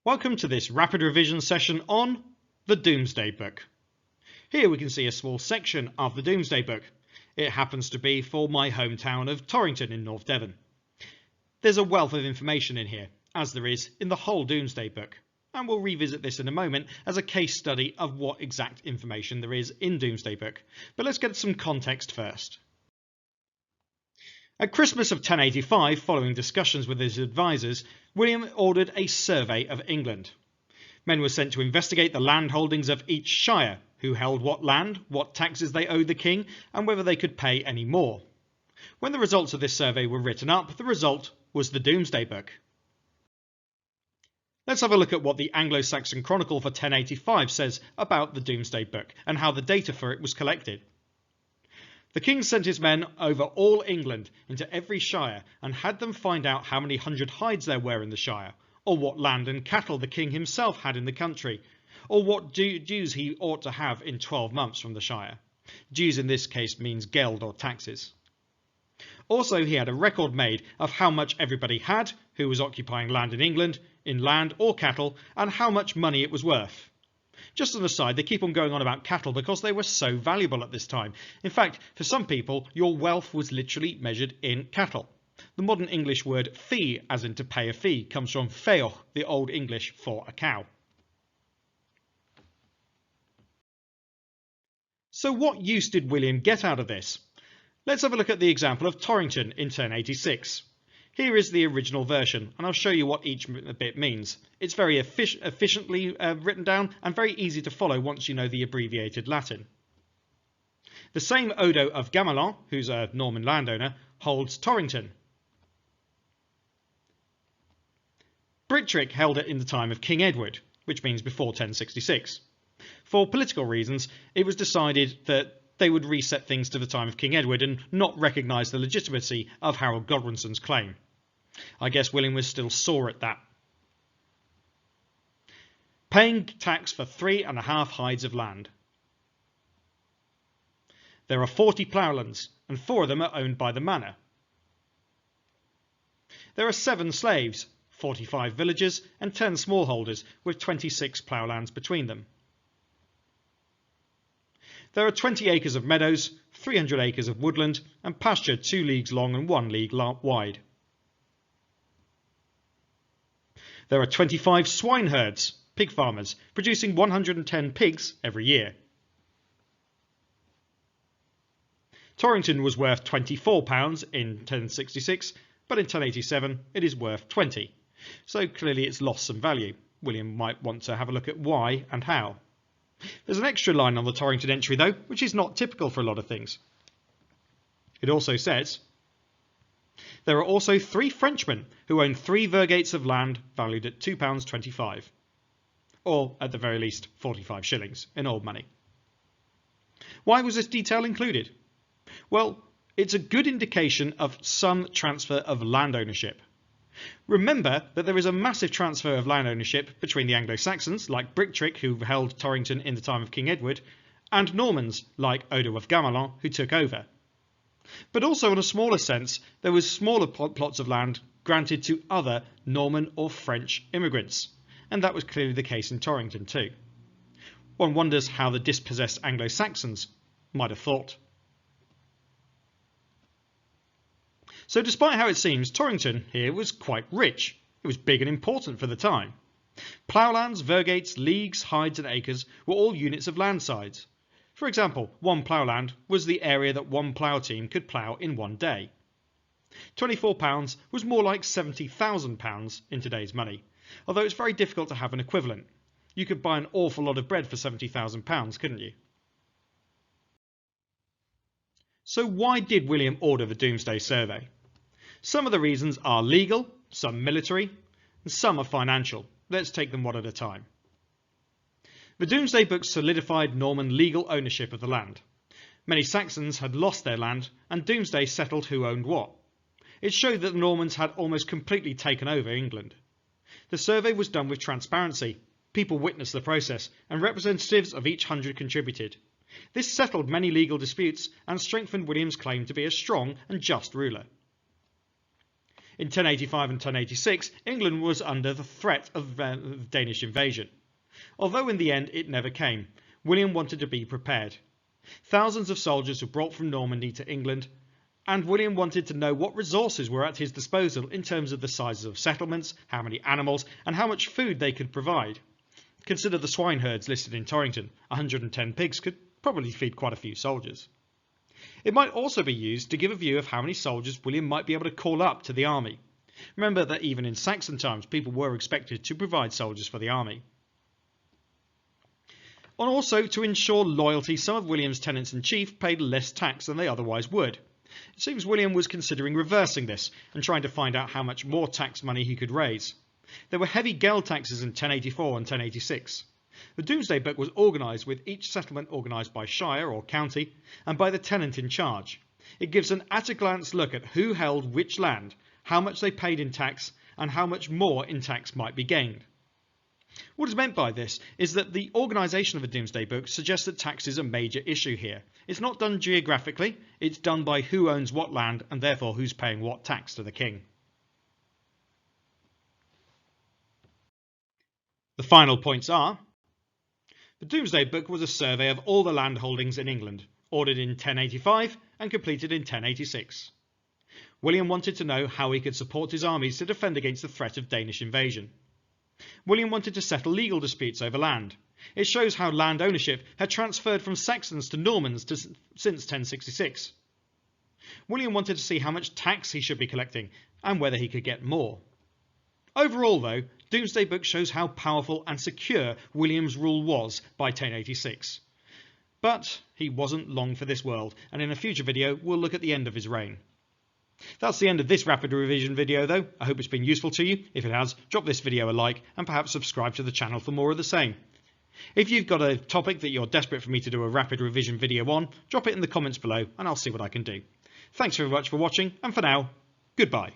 Welcome to this rapid revision session on the Domesday Book. Here we can see a small section of the Domesday Book. It happens to be for my hometown of Torrington in North Devon. There's a wealth of information in here, as there is in the whole Domesday Book, and we'll revisit this in a moment as a case study of what exact information there is in Domesday Book. But let's get some context first. At Christmas of 1085, following discussions with his advisers, William ordered a survey of England. Men were sent to investigate the land holdings of each shire, who held what land, what taxes they owed the king, and whether they could pay any more. When the results of this survey were written up, the result was the Domesday Book. Let's have a look at what the Anglo-Saxon Chronicle for 1085 says about the Domesday Book and how the data for it was collected. The king sent his men over all England into every shire and had them find out how many hundred hides there were in the shire, or what land and cattle the king himself had in the country, or what dues he ought to have in 12 months from the shire. Dues in this case means geld or taxes. Also, he had a record made of how much everybody had who was occupying land in England, in land or cattle, and how much money it was worth. Just an aside, they keep on going on about cattle because they were so valuable at this time. In fact, for some people, your wealth was literally measured in cattle. The modern English word fee, as in to pay a fee, comes from feoch, the Old English for a cow. So what use did William get out of this? Let's have a look at the example of Torrington in 1086. Here is the original version, and I'll show you what each bit means. It's very efficiently written down and very easy to follow once you know the abbreviated Latin. The same Odo of Gamelin, who's a Norman landowner, holds Torrington. Brictric held it in the time of King Edward, which means before 1066. For political reasons, it was decided that they would reset things to the time of King Edward and not recognise the legitimacy of Harold Godwinson's claim. I guess William was still sore at that. Paying tax for 3.5 hides of land. There are 40 ploughlands, and 4 of them are owned by the manor. There are 7 slaves, 45 villagers, and 10 smallholders, with 26 ploughlands between them. There are 20 acres of meadows, 300 acres of woodland, and pasture 2 leagues long and 1 league wide. There are 25 swineherds, pig farmers, producing 110 pigs every year. Torrington was worth £24 in 1066, but in 1087 it is worth 20. So clearly it's lost some value. William might want to have a look at why and how. There's an extra line on the Torrington entry though, which is not typical for a lot of things. It also says, there are also 3 Frenchmen who own 3 virgates of land valued at £2.25, or at the very least 45 shillings in old money. Why was this detail included? Well, it's a good indication of some transfer of land ownership. Remember that there is a massive transfer of land ownership between the Anglo-Saxons, like Brictric, who held Torrington in the time of King Edward, and Normans, like Odo of Gamelin, who took over. But also in a smaller sense, there was smaller plots of land granted to other Norman or French immigrants, and that was clearly the case in Torrington too. One wonders how the dispossessed Anglo-Saxons might have thought. So despite how it seems, Torrington here was quite rich. It was big and important for the time. Ploughlands, virgates, leagues, hides and acres were all units of land size. For example, 1 ploughland was the area that 1 plough team could plough in 1 day. £24 was more like £70,000 in today's money, although it's very difficult to have an equivalent. You could buy an awful lot of bread for £70,000, couldn't you? So why did William order the Domesday Survey? Some of the reasons are legal, some military, and some are financial. Let's take them one at a time. The Domesday Book solidified Norman legal ownership of the land. Many Saxons had lost their land, and Domesday settled who owned what. It showed that the Normans had almost completely taken over England. The survey was done with transparency. People witnessed the process, and representatives of each hundred contributed. This settled many legal disputes and strengthened William's claim to be a strong and just ruler. In 1085 and 1086, England was under the threat of Danish invasion. Although in the end it never came, William wanted to be prepared. Thousands of soldiers were brought from Normandy to England, and William wanted to know what resources were at his disposal in terms of the sizes of settlements, how many animals, and how much food they could provide. Consider the swine herds listed in Torrington. 110 pigs could probably feed quite a few soldiers. It might also be used to give a view of how many soldiers William might be able to call up to the army. Remember that even in Saxon times, people were expected to provide soldiers for the army. And also to ensure loyalty, some of William's tenants-in-chief paid less tax than they otherwise would. It seems William was considering reversing this and trying to find out how much more tax money he could raise. There were heavy geld taxes in 1084 and 1086. The Domesday Book was organised with each settlement organised by shire or county and by the tenant in charge. It gives an at-a-glance look at who held which land, how much they paid in tax, and how much more in tax might be gained. What is meant by this is that the organisation of a Domesday Book suggests that tax is a major issue here. It's not done geographically, it's done by who owns what land and therefore who's paying what tax to the king. The final points are: the Domesday Book was a survey of all the land holdings in England, ordered in 1085 and completed in 1086. William wanted to know how he could support his armies to defend against the threat of Danish invasion. William wanted to settle legal disputes over land. It shows how land ownership had transferred from Saxons to Normans since 1066. William wanted to see how much tax he should be collecting and whether he could get more. Overall though, Domesday Book shows how powerful and secure William's rule was by 1086. But he wasn't long for this world, and in a future video we'll look at the end of his reign. That's the end of this rapid revision video though. I hope it's been useful to you. If it has, drop this video a like and perhaps subscribe to the channel for more of the same. If you've got a topic that you're desperate for me to do a rapid revision video on, drop it in the comments below and I'll see what I can do. Thanks very much for watching, and for now, goodbye.